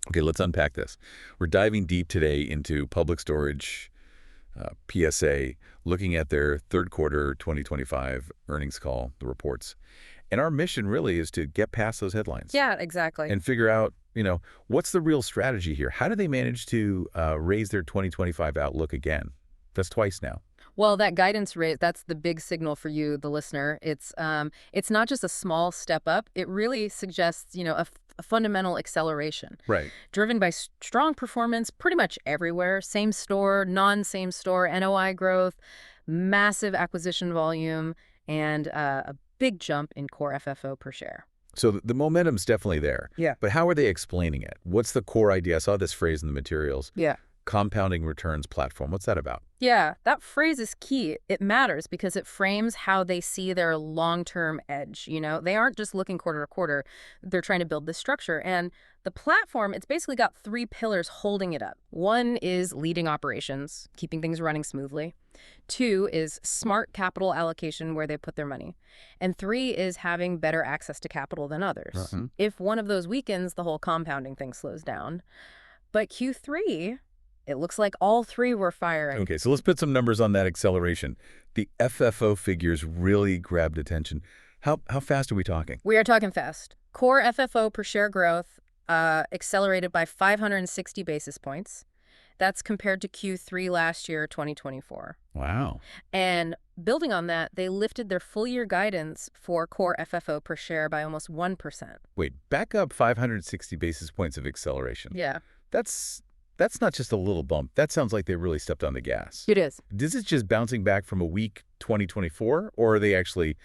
Okay, let's unpack this. We're diving deep today into public storage, PSA, looking at their third quarter 2025 earnings call, the reports. And our mission really is to get past those headlines Yeah, exactly. and figure out, what's the real strategy here? How do they manage to raise their 2025 outlook again? That's twice now. Well, that guidance rate, that's the big signal for you, the listener. It's not just a small step up. It really suggests, a fundamental acceleration Right. driven by strong performance pretty much everywhere. Same store, non-same store, NOI growth, massive acquisition volume, and a big jump in core FFO per share. So the momentum's definitely there. Yeah. But how are they explaining it? What's the core idea? I saw this phrase in the materials. Yeah. Compounding returns platform. What's that about? Yeah, that phrase is key. It matters because it frames how they see their long-term edge. They aren't just looking quarter to quarter. They're trying to build this structure. And the platform, it's basically got three pillars holding it up. One is leading operations, keeping things running smoothly. Two is smart capital allocation, where they put their money. And three is having better access to capital than others. If one of those weakens, the whole compounding thing slows down. But Q3... it looks like all three were firing. Okay, so let's put some numbers on that acceleration. The FFO figures really grabbed attention. How fast are we talking? We are talking fast. Core FFO per share growth accelerated by 560 basis points. That's compared to Q3 last year, 2024. Wow. And building on that, they lifted their full-year guidance for core FFO per share by almost 1%. Wait, back up 560 basis points of acceleration. Yeah. That's not just a little bump. That sounds like they really stepped on the gas. It is. Is it just bouncing back from a weak 2024, or are they actually,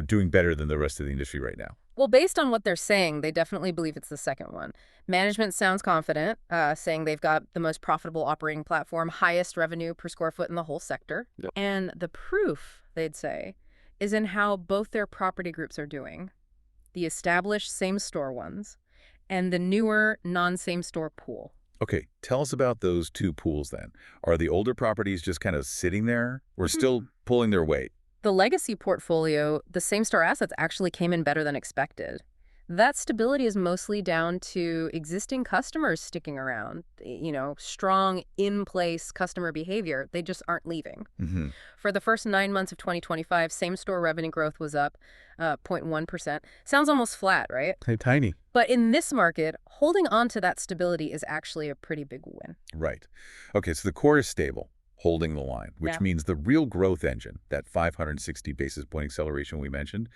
doing better than the rest of the industry right now? Well, based on what they're saying, they definitely believe it's the second one. Management sounds confident, saying they've got the most profitable operating platform, highest revenue per square foot in the whole sector. Yep. And the proof, they'd say, is in how both their property groups are doing. The established same-store ones and the newer non-same-store pool. Okay, tell us about those two pools then. Are the older properties just kind of sitting there or still pulling their weight? The legacy portfolio, the same-store assets actually came in better than expected. That stability is mostly down to existing customers sticking around, strong in-place customer behavior. They just aren't leaving. For the first 9 months of 2025, same-store revenue growth was up 0.1%. Sounds almost flat, right? Hey, tiny. But in this market, holding on to that stability is actually a pretty big win. Right. Okay, so the core is stable, holding the line, which means the real growth engine, that 560 basis point acceleration we mentioned,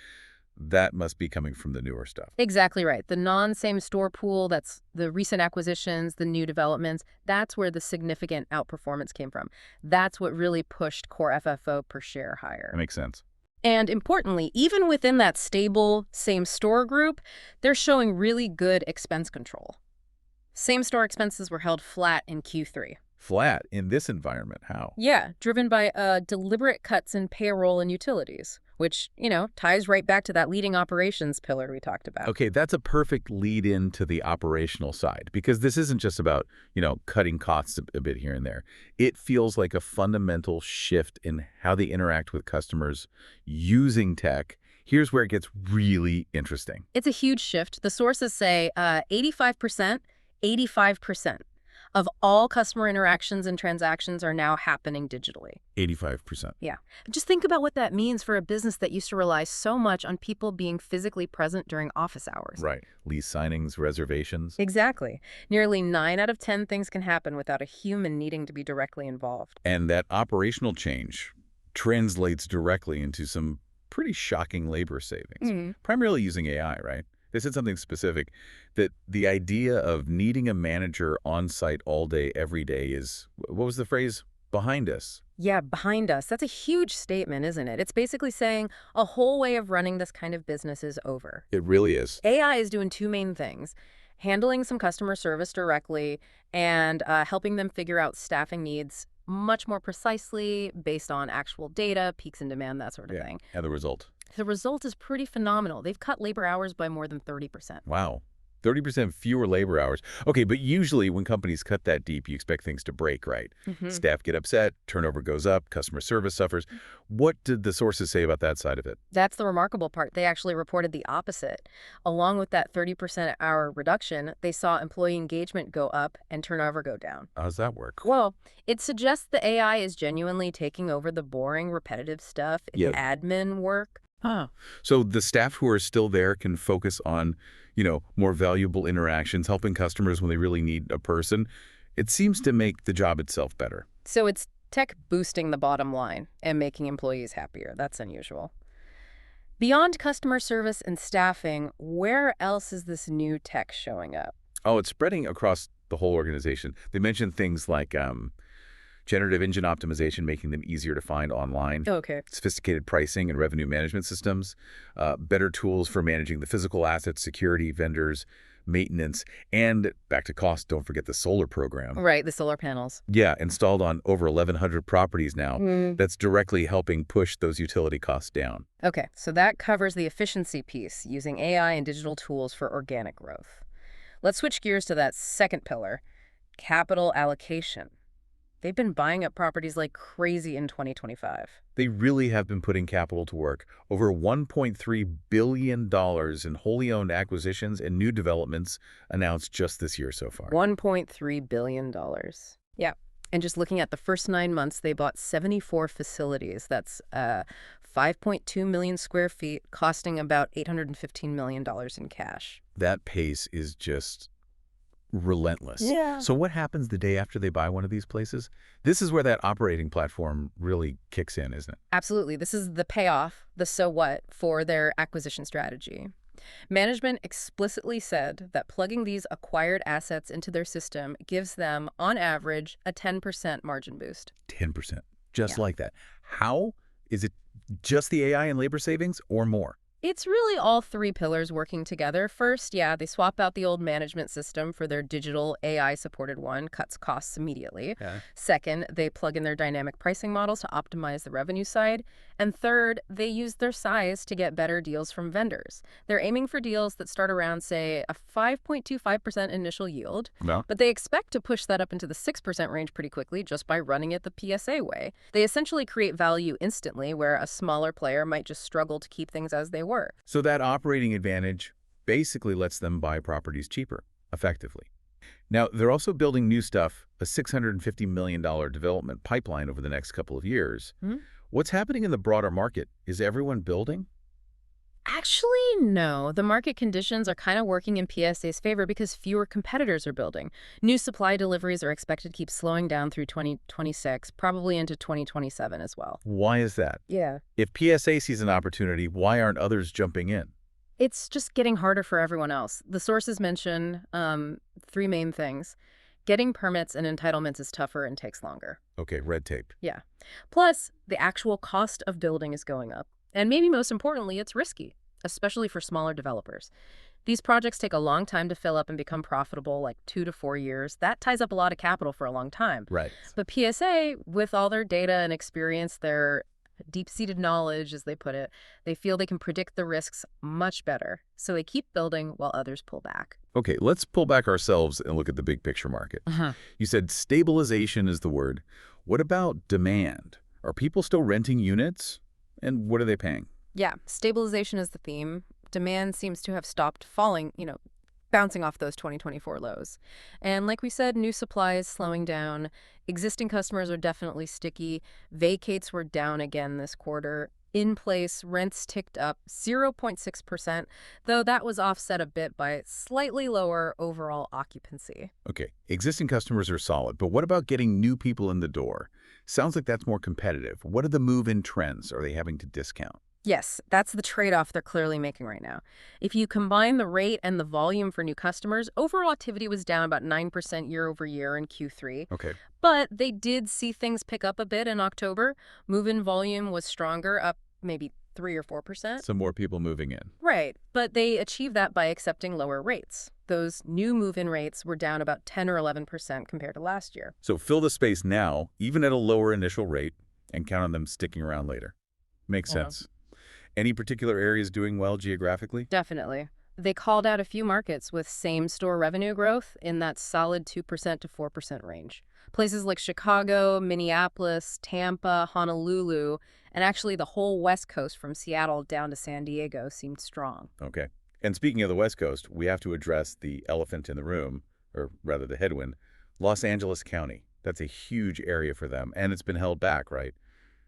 that must be coming from the newer stuff. Exactly right. The non-same store pool, that's the recent acquisitions, the new developments, that's where the significant outperformance came from. That's what really pushed core FFO per share higher. That makes sense. And importantly, even within that stable same store group, they're showing really good expense control. Same store expenses were held flat in Q3. Flat in this environment, how? Yeah, driven by deliberate cuts in payroll and utilities, which, ties right back to that leading operations pillar we talked about. Okay, that's a perfect lead in to the operational side, because this isn't just about, cutting costs a bit here and there. It feels like a fundamental shift in how they interact with customers using tech. Here's where it gets really interesting. It's a huge shift. The sources say 85% of all customer interactions and transactions are now happening digitally. 85%. Yeah. Just think about what that means for a business that used to rely so much on people being physically present during office hours. Right. Lease signings, reservations. Exactly. Nearly 9 out of 10 things can happen without a human needing to be directly involved. And that operational change translates directly into some pretty shocking labor savings, primarily using AI, right? They said something specific, that the idea of needing a manager on site all day, every day is, what was the phrase? Behind us. Yeah, behind us. That's a huge statement, isn't it? It's basically saying a whole way of running this kind of business is over. It really is. AI is doing two main things: handling some customer service directly and helping them figure out staffing needs much more precisely based on actual data, peaks in demand, that sort of thing. And the result? The result is pretty phenomenal. They've cut labor hours by more than 30%. Wow. 30% fewer labor hours. Okay, but usually when companies cut that deep, you expect things to break, right? Hmm. Staff get upset, turnover goes up, customer service suffers. What did the sources say about that side of it? That's the remarkable part. They actually reported the opposite. Along with that 30% hour reduction, they saw employee engagement go up and turnover go down. How does that work? Well, it suggests the AI is genuinely taking over the boring, repetitive stuff. It's Yeah. admin work. Huh. So the staff who are still there can focus on, more valuable interactions, helping customers when they really need a person. It seems to make the job itself better. So it's tech boosting the bottom line and making employees happier. That's unusual. Beyond customer service and staffing, where else is this new tech showing up? Oh, it's spreading across the whole organization. They mentioned things like generative engine optimization, making them easier to find online, Okay. sophisticated pricing and revenue management systems, better tools for managing the physical assets, security, vendors, maintenance, and back to cost, don't forget the solar program. Right, the solar panels. Yeah, installed on over 1,100 properties now. Mm. That's directly helping push those utility costs down. Okay, so that covers the efficiency piece, using AI and digital tools for organic growth. Let's switch gears to that second pillar, capital allocation. They've been buying up properties like crazy in 2025. They really have been putting capital to work. Over $1.3 billion in wholly owned acquisitions and new developments announced just this year so far. $1.3 billion. Yeah. And just looking at the first 9 months, they bought 74 facilities. That's 5.2 million square feet, costing about $815 million in cash. That pace is just relentless. Yeah. So what happens the day after they buy one of these places? This is where that operating platform really kicks in, isn't it? Absolutely. This is the payoff, the so what, for their acquisition strategy. Management explicitly said that plugging these acquired assets into their system gives them, on average, a 10% margin boost. 10%. Just Yeah. like that. How? Is it just the AI and labor savings or more? It's really all three pillars working together. First, yeah, they swap out the old management system for their digital AI-supported one, cuts costs immediately. Yeah. Second, they plug in their dynamic pricing models to optimize the revenue side. And third, they use their size to get better deals from vendors. They're aiming for deals that start around, say, a 5.25% initial yield, No. but they expect to push that up into the 6% range pretty quickly just by running it the PSA way. They essentially create value instantly, where a smaller player might just struggle to keep things as they were. So that operating advantage basically lets them buy properties cheaper, effectively. Now, they're also building new stuff, a $650 million development pipeline over the next couple of years. Hmm? What's happening in the broader market? Is everyone building? Actually, no. The market conditions are kind of working in PSA's favor because fewer competitors are building. New supply deliveries are expected to keep slowing down through 2026, probably into 2027 as well. Why is that? Yeah. If PSA sees an opportunity, why aren't others jumping in? It's just getting harder for everyone else. The sources mention three main things. Getting permits and entitlements is tougher and takes longer. Okay, red tape. Yeah. Plus, the actual cost of building is going up. And maybe most importantly, it's risky, especially for smaller developers. These projects take a long time to fill up and become profitable, like 2 to 4 years. That ties up a lot of capital for a long time. Right. But PSA, with all their data and experience, their deep-seated knowledge, as they put it, they feel they can predict the risks much better. So they keep building while others pull back. Okay, let's pull back ourselves and look at the big picture market. You said stabilization is the word. What about demand? Are people still renting units? And what are they paying? Yeah, stabilization is the theme. Demand seems to have stopped falling, bouncing off those 2024 lows. And like we said, new supply is slowing down. Existing customers are definitely sticky. Vacates were down again this quarter. In place, rents ticked up 0.6%, though that was offset a bit by slightly lower overall occupancy. Okay, existing customers are solid, but what about getting new people in the door? Sounds like that's more competitive. What are the move-in trends? Are they having to discount? Yes, that's the trade-off they're clearly making right now. If you combine the rate and the volume for new customers, overall activity was down about 9% year over year in Q3. Okay. But they did see things pick up a bit in October. Move-in volume was stronger, up maybe 3 or 4%. Some more people moving in. Right, but they achieved that by accepting lower rates. Those new move-in rates were down about 10 or 11% compared to last year. So fill the space now, even at a lower initial rate, and count on them sticking around later. Makes sense. Any particular areas doing well geographically? Definitely. They called out a few markets with same-store revenue growth in that solid 2% to 4% range. Places like Chicago, Minneapolis, Tampa, Honolulu, and actually the whole West Coast from Seattle down to San Diego seemed strong. Okay. And speaking of the West Coast, we have to address the elephant in the room, or rather the headwind, Los Angeles County. That's a huge area for them, and it's been held back, right,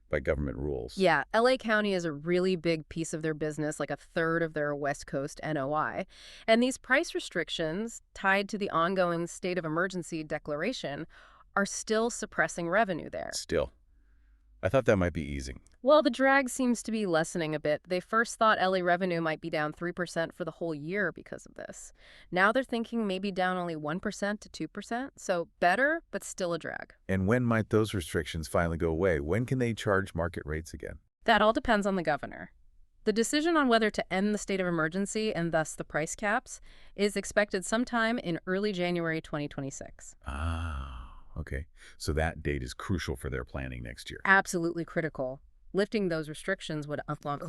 by government rules. Yeah, LA County is a really big piece of their business, like a third of their West Coast NOI. And these price restrictions, tied to the ongoing state of emergency declaration, are still suppressing revenue there. Still, I thought that might be easing. Well, the drag seems to be lessening a bit. They first thought LA revenue might be down 3% for the whole year because of this. Now they're thinking maybe down only 1% to 2%, so better, but still a drag. And when might those restrictions finally go away? When can they charge market rates again? That all depends on the governor. The decision on whether to end the state of emergency and thus the price caps is expected sometime in early January 2026. Okay. So that date is crucial for their planning next year. Absolutely critical. Lifting those restrictions would unlock.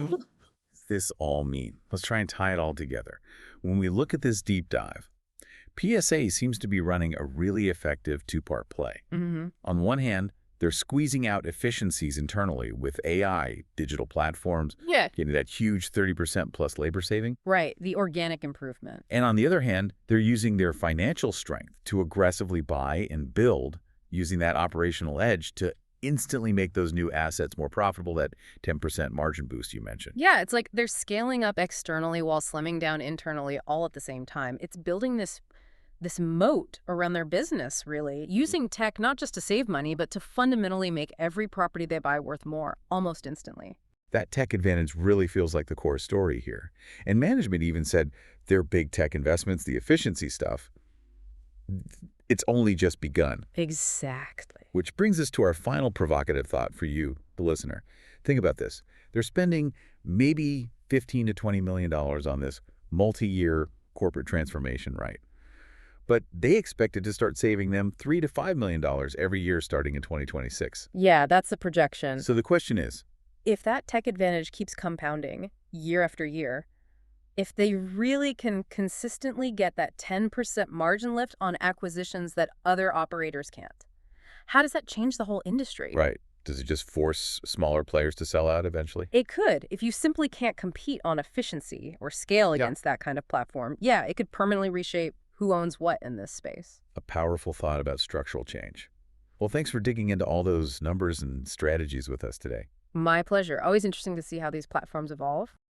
What does this all mean? Let's try and tie it all together. When we look at this deep dive, PSA seems to be running a really effective two-part play. On one hand, they're squeezing out efficiencies internally with AI, digital platforms, getting that huge 30% plus labor saving. Right, the organic improvement. And on the other hand, they're using their financial strength to aggressively buy and build, using that operational edge to instantly make those new assets more profitable, that 10% margin boost you mentioned. Yeah, it's like they're scaling up externally while slimming down internally all at the same time. It's building this moat around their business, really, using tech not just to save money, but to fundamentally make every property they buy worth more, almost instantly. That tech advantage really feels like the core story here. And management even said their big tech investments, the efficiency stuff, it's only just begun. Exactly. Which brings us to our final provocative thought for you, the listener. Think about this. They're spending maybe $15 to $20 million on this multi-year corporate transformation, right? But they expect it to start saving them $3 to $5 million every year starting in 2026. Yeah, that's the projection. So the question is, If that tech advantage keeps compounding year after year, if they really can consistently get that 10% margin lift on acquisitions that other operators can't, how does that change the whole industry? right, does it just force smaller players to sell out eventually? It could. If you simply can't compete on efficiency or scale against that kind of platform, yeah, it could permanently reshape who owns what in this space. A powerful thought about structural change. Well, thanks for digging into all those numbers and strategies with us today. My pleasure. Always interesting to see how these platforms evolve.